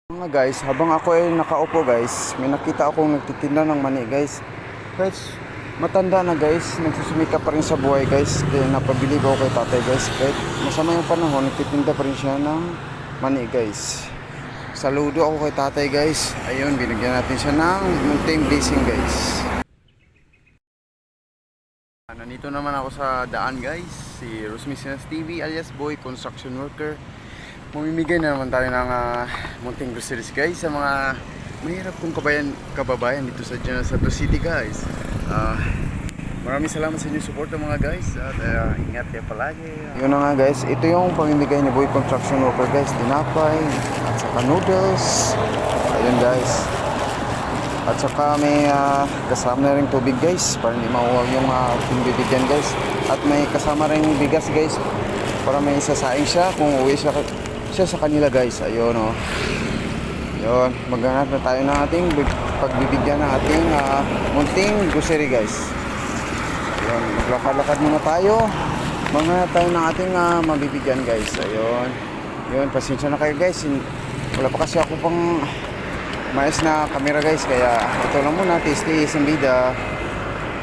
Mga guys, habang ako ay nakaupo guys, may nakita akong nagtitinda ng mani guys. Guys, matanda na guys, nagsusumika pa rin sa buhay guys. Kaya napabilib ako kay tatay guys. Kahit masama yung panahon, nagtitinda pa rin siya ng mani guys. Saludo ako kay tatay guys. Ayun, binigyan natin siya ng munting blessing guys. Nandito naman ako sa daan guys. Si Rosmicinas TV alias Boy Construction Worker. Mamimigay na naman tayo ng munting groceries guys sa mga mahirap kong kababayan dito sa Santos City guys. Maraming salamat sa inyong support mga guys at ingat kayo palagi. Yun na nga guys, ito yung pamimigay ni Boy Construction Worker guys. Tinapay at saka noodles. Ayun guys. At saka may kasama na rin tubig guys para hindi mauwag yung bibigyan guys. At may kasama rin bigas guys para may isasaing siya kung uwi siya sa kanila guys. Ayun o. Yun, maghanap na tayo ng ating pagbibigyan ng ating munting grocery guys. Ayun, maglakad-lakad muna tayo. Maghanap tayo ng ating mabibigyan guys. Ayun. Yun, pasensya na kayo guys. Wala pa kasi ako pang maayos na camera guys. Kaya ito lang muna, tiis-tiis ang bida.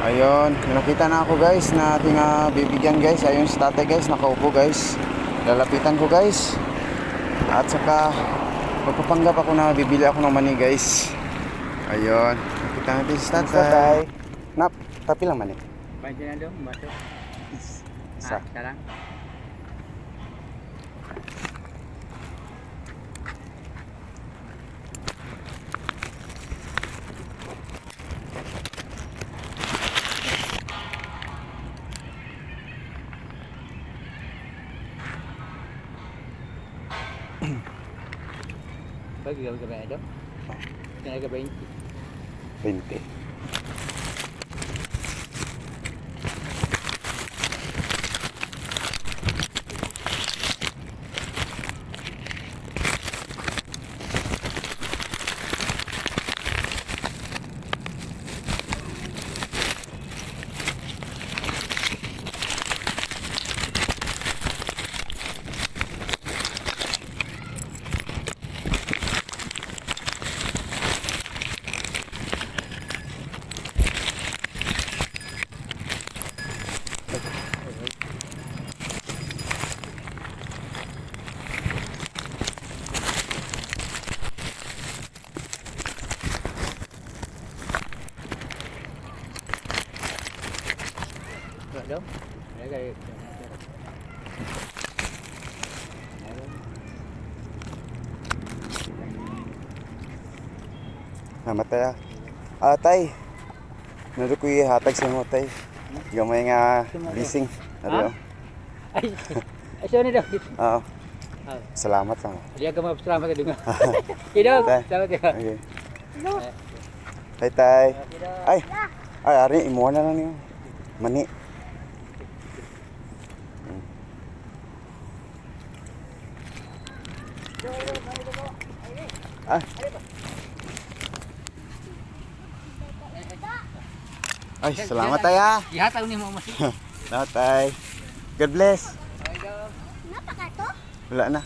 Ayun, nakita na ako guys na ating bibigyan guys. Ayun si tatay guys, nakaupo guys. Lalapitan ko guys. At saka magpapanggap ako na bibili ako ng mani guys. Ayun, nakita natin si tatay. Nap, tapi lang mani. Pansin na dong, baso. Isa. Sekarang. Bagi gambar itu. Kena ke 20. 20. Đâu? Để cái Namatay tay. Nado ko ihatag sa mo tay. Gamay nga blessing. Ano? Ay, sorry daw. Oo. Salamat lang. Dia kamu selamat ka dunga. Hidup. Selamat ya. Okay. Tay. Ay. Ay, ari imo na lang niyo. Mani. Ay, salamat tay ha. Ihatag ni mo mo. Salamat tay. God bless. Napaka to? Wala na.